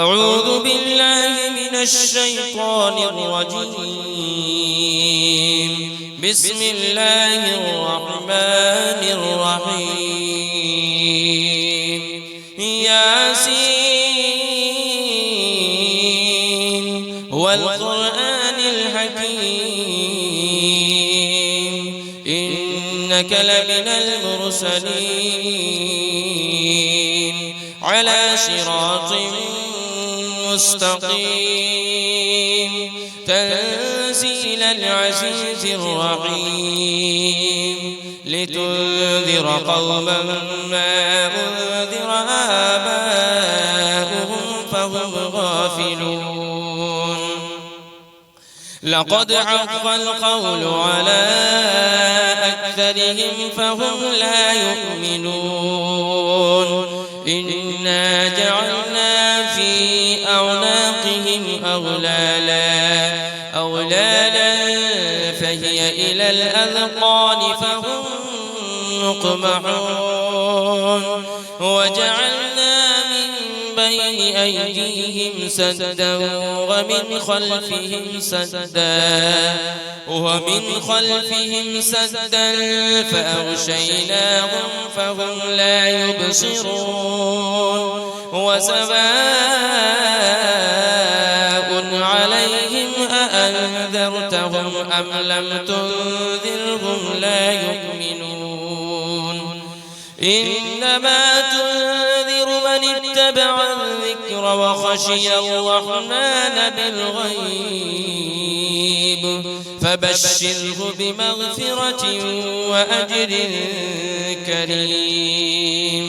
أعوذ بالله من الشيطان الرجيم. بسم الله الرحمن الرحيم. ياسين والقرآن الحكيم إنك لمن المرسلين على صراط مستقيم تنزيل العزيز الرحيم لتنذر قوما ما أنذر آباؤهم فهم غافلون. لقد حق القول على أكثرهم فهم لا يؤمنون. إنا جعلنا في أعناقهم أغلالا فهي إلى الأذقان فهم مقمحون. وجعلنا من بين أيديهم سدا ومن خلفهم سدا فأغشيناهم فهم لا يبصرون. وسواء عليهم أأنذرتهم أم لم تنذرهم لا يؤمنون. إنما تنذر من اتبع الذكر وخشي الرحمن بالغيب فبشره بمغفرة وأجر كريم.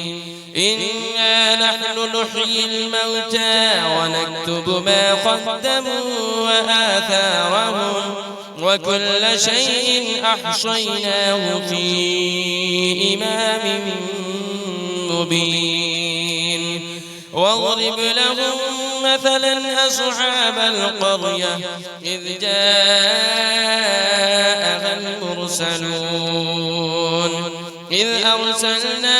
إنا نحن نحيي الموتى ونكتب ما قدموا وآثارهم وكل شيء أحصيناه في إمام مبين. واضرب لهم مثلا أصحاب القرية إذ جاءها المرسلون إذ أرسلنا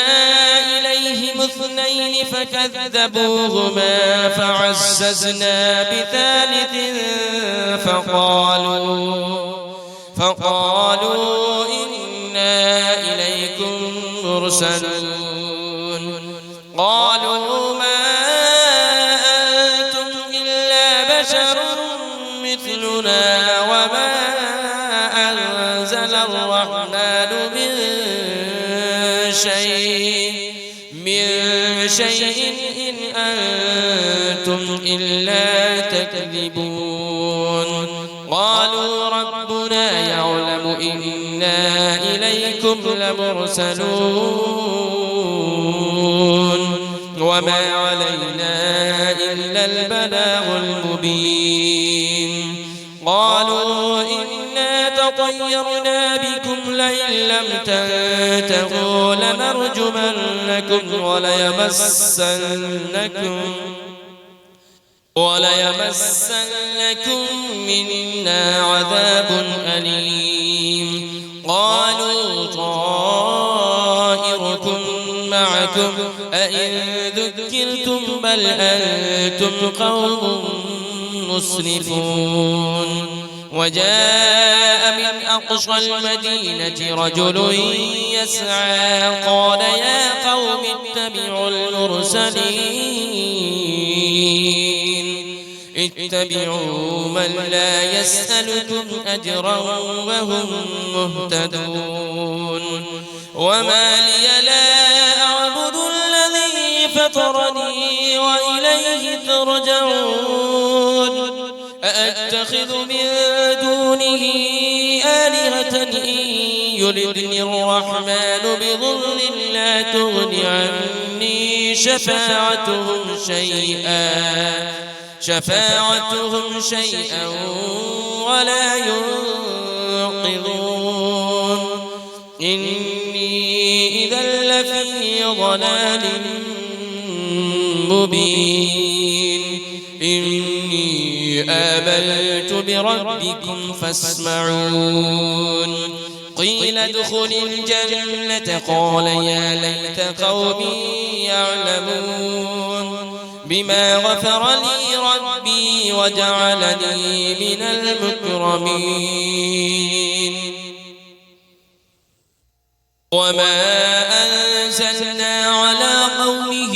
إليهم 2 فكذبوهما فعززنا بثالث فقالوا إنا إليكم مرسلون. قالوا ما أنتم إلا بشر مثلنا وما أنزل الرحمن من شيء إن أنتم إلا تكذبون. قالوا ربنا يعلم إنا إليكم لمرسلون وما علينا إلا البلاغ المبين. قالوا إنا تطيرنا بكم لئن لم تنتهوا لنرجمنكم وليمسنكم منا عذاب أليم. قالوا طائركم معكم أئن ذكرتم بل أنتم قوم مسرفون. وجاء من أقصى المدينة رجل يسعى قال يا قوم اتبعوا من لا يسألكم أجرا وهم مهتدون. وما لي لا أعبد الذي فطرني وإليه ترجعون. أأتخذ من دونه آلهة إن يردني الرحمن بضر لا تغن عني شفاعتهم شيئا ولا ينقذون. إني إذا لفي ضلال مبين. إني آمنت بربكم فاسمعون. قيل ادخل الجنة قال يا ليت قومي يعلمون. بما غفر لي ربي وجعلني من المكرمين وما أنزلنا على قومه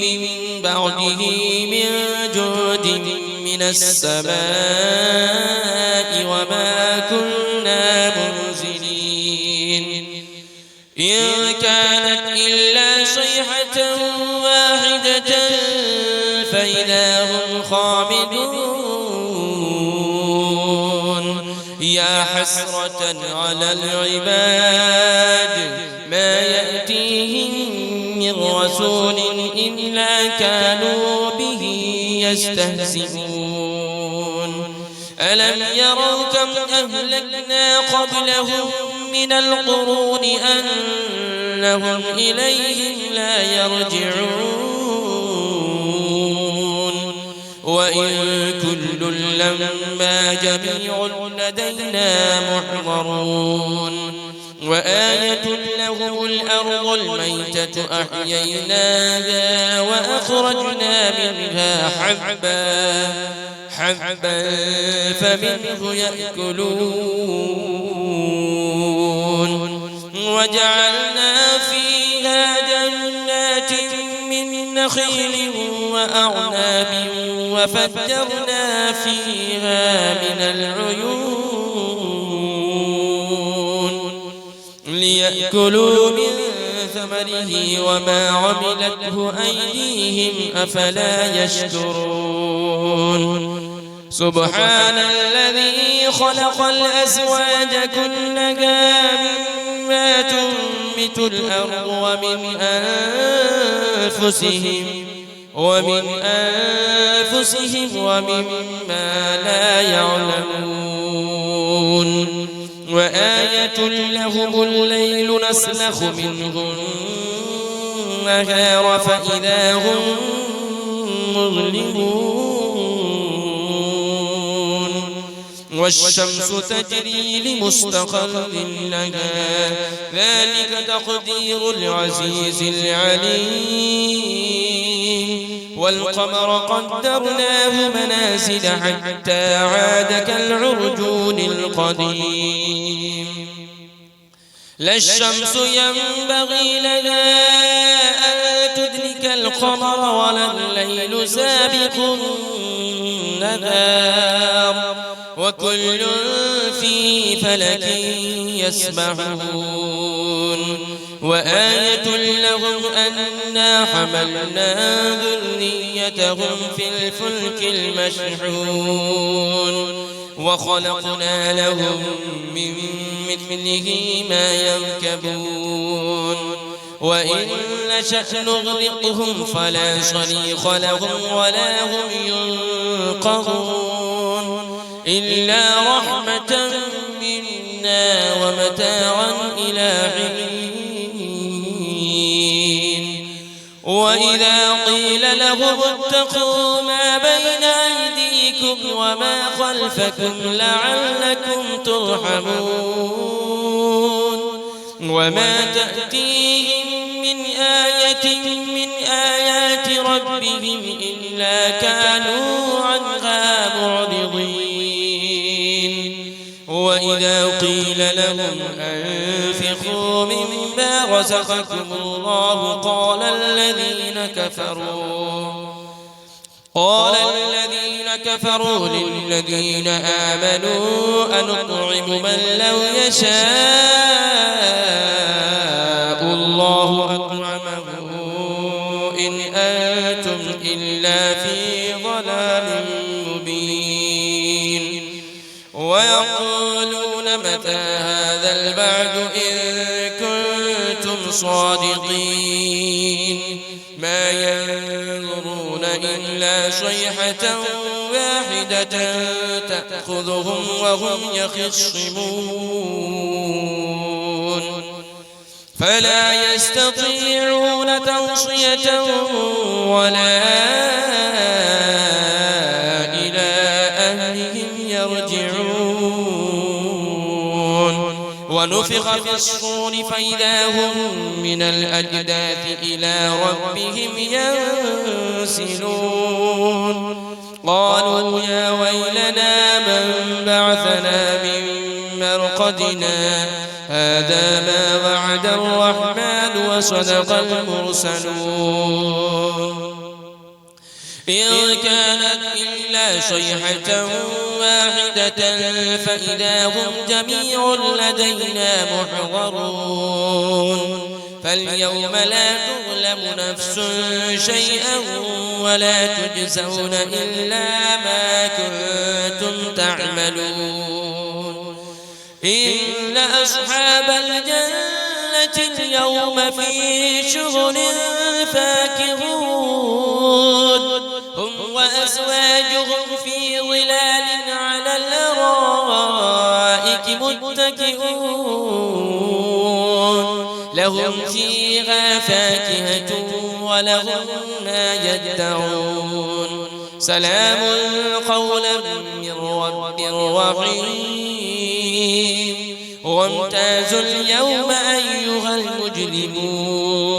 من بعده من جود من السماء وما كنا منزلين إن كانت إلا صيحة واحدة فإذا هم خامدون يا حسرة على العباد ما يأتيهم من رسول إلا كانوا به يستهزئون ألم يروا كم أهلكنا قبلهم من القرون أنهم إليهم لا يرجعون وإن كل لما جميع لدينا محضرون وآية لهم الأرض الميتة أحييناها وأخرجنا منها حبا فمنه يأكلون وجعلنا فيها جنات من نخيل وأعناب وفجرنا فيها من العيون ليأكلوا من ثمره وما عملته أيديهم أفلا يشكرون سبحان الذي خلق الأزواج كلها مما تنبت الأرض ومن أنفسهم ومما لا يعلمون وآية لهم الليل نسلخ منه النهار فإذا هم مظلمون والشمس تجري لمستقر لها ذلك تقدير العزيز العليم والقمر قدرناه منازل حتى عاد كالعرجون القديم لا الشمس ينبغي لها أن تدرك القمر ولا الليل سابق النهار وكل في فلك يسبحون وآية لهم أنا حملنا ذريتهم في الفلك المشحون وخلقنا لهم من مثله ما يركبون وإن نشأ نغرقهم فلا صريخ لهم ولا هم ينقذون إلا رحمة منا ومتاعا إلى حين وإذا قيل لهم اتقوا ما بين أيديكم وما خلفكم لعلكم ترحمون وما تأتيهم من آية من آيات ربهم إلا كانوا عنها معرضين وإذا قيل لهم أنفقوا مما رزقكم الله قال الذين كفروا للذين آمنوا أنطعم من لو يشاء الله أطعمه إن أنتم إلا في ضلال مبين ويقولون متى هذا البعد إن كنتم صادقين ما ينظرون إلا صيحة واحدة تأخذهم وهم يخصمون فلا يستطيعون توصية ولا إلى أهلهم يرجعون ونفخ في الصور فإذا هم من الأجداث إلى ربهم ينسلون قالوا يا ويلنا من بعثنا من مرقدنا هذا ما وعد الرحمن وصدق المرسلون إن كانت إلا صيحة واحدة فإذا هم جميع لدينا محضرون فاليوم لا تظلم نفس شيئا ولا تجزون إلا ما كنتم تعملون إن أصحاب الجنة اليوم في شغل فاكهون هم وأزواجهم في ظلال على الأرائك متكئون لهم فيها فاكهة ولهم ما يدعون سلام قولا من رب رحيم وامتازوا اليوم أيها المجرمون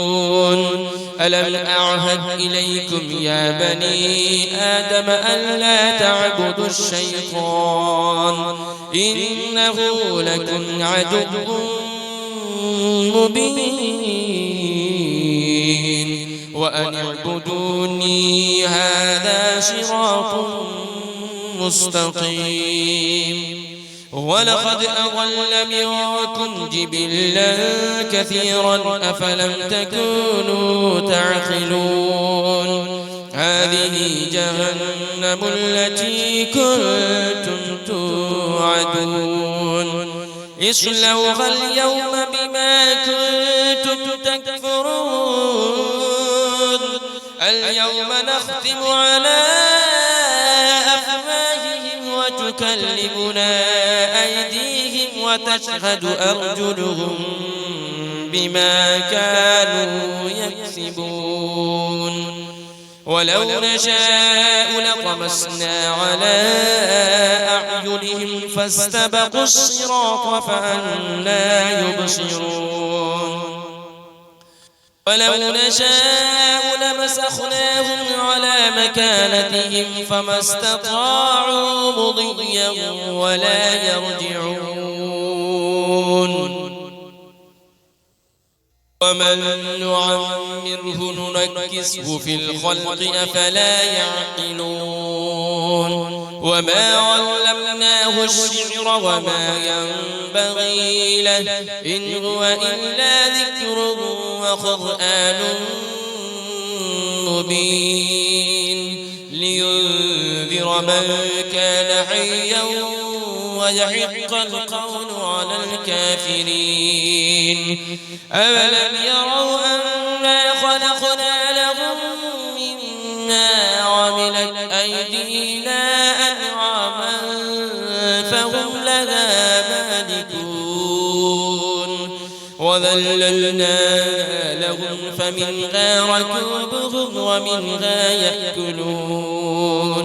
ألم أعهد إليكم يا بني آدم ألا تعبدوا الشيطان إنه لكم عدو مبين وأن اعبدوني هذا صراط مستقيم ولقد أضل منكم جبلا كثيرا أفلم تكونوا تعقلون هذه جهنم التي كنتم توعدون اصلوها اليوم بما كنتم تكفرون اليوم نختم على أفواههم وتكلمنا أيديهم وتشهد أرجلهم بما كانوا يكسبون ولو نشاء لطمسنا على أعينهم فاستبقوا الصراط فأنى يبصرون ولو نشاء لمسخناهم على مكانتهم فما استطاعوا مضيا ولا يرجعون ومن نعمره ننكسه في الخلق أفلا يعقلون وما علمناه الشعر وما ينبغي له إن هو إلا ذكر وقرآن مبين لينذر من كان حيا ويحق القول على الكافرين أولم يروا أنا خلقنا لهم مما عملت أيدينا أنعاما فهم لها مالكون وذللناها لهم فمنها ركوبهم ومنها يأكلون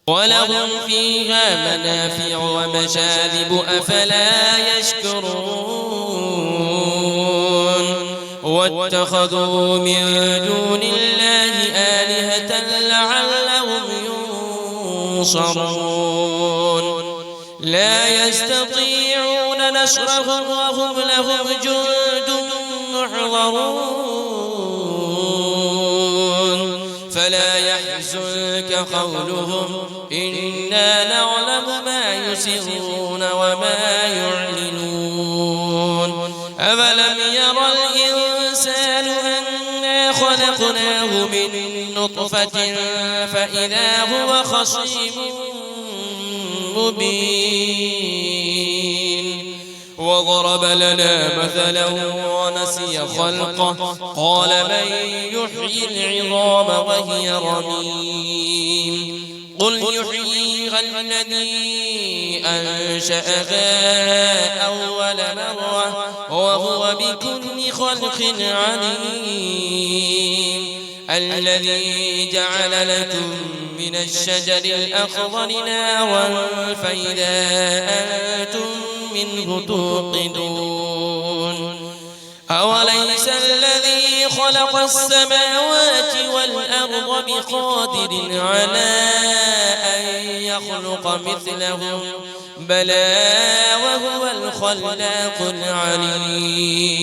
ولهم فيها منافع ومشارب أفلا يشكرون واتخذوا من دون الله آلهة لعلهم ينصرون لا يستطيعون نصرهم وهم لهم جند محضرون فلا يحزنك قولهم إنا نعلم ما يسرون وما يعلنون أولم ير الإنسان أنا خلقناه من نطفة فإذا هو خصيم مبين وضرب لنا مثلا ونسي خلقه قال من يحيي العظام وهي رميم قل يحييها الذي أنشأها أول مرة وهو بكل خلق عليم الذي جعل لكم من الشجر الأخضر نارا فإذا أنتم منه توقدون أوليس الذي خلق السماوات والأرض بقادر على أن يخلق مثلهم بلى وهو الخلاق العليم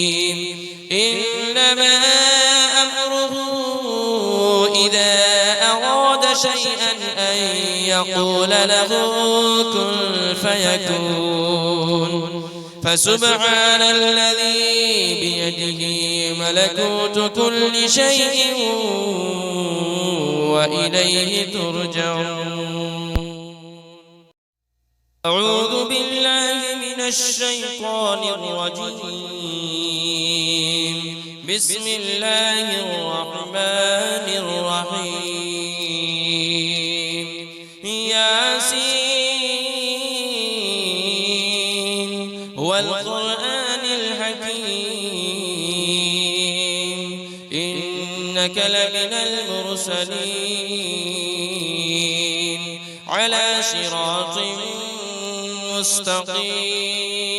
إنما أمره إذا أراد شيئا أن يقول له كن فيكون فسبحان الذي بيده ملكوت كل شيء وإليه ترجعون أعوذ بالله من الشيطان الرجيم بسم الله الرحمن الرحيم ياسين والقرآن الحكيم إنك لمن المرسلين على صراط مستقيم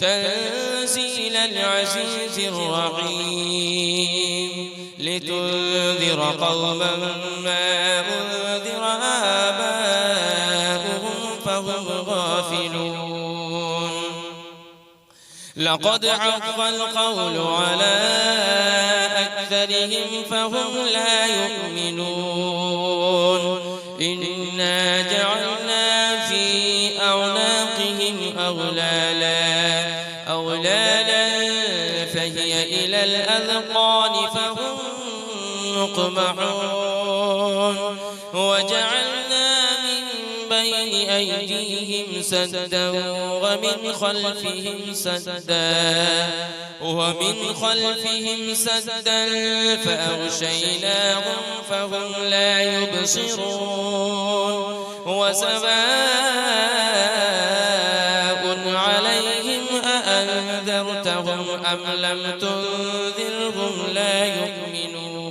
تنزيل العزيز الرحيم لتنذر قوما ما أنذر آباؤهم فهم غافلون لقد حق القول على أكثرهم فهم لا يؤمنون إنا جعلنا في أعناقهم أغلالا فهي إلى الأذقان فهم مقمحون وجعلنا من بين أيديهم سدا ومن خلفهم سدا فأغشيناهم فهم لا يبصرون وسواء عليهم أأنذرتهم أم لم تنذرهم لا يؤمنون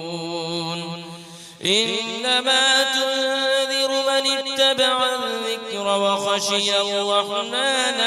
إنما تنذر من اتبع الذكر وخشي الرحمن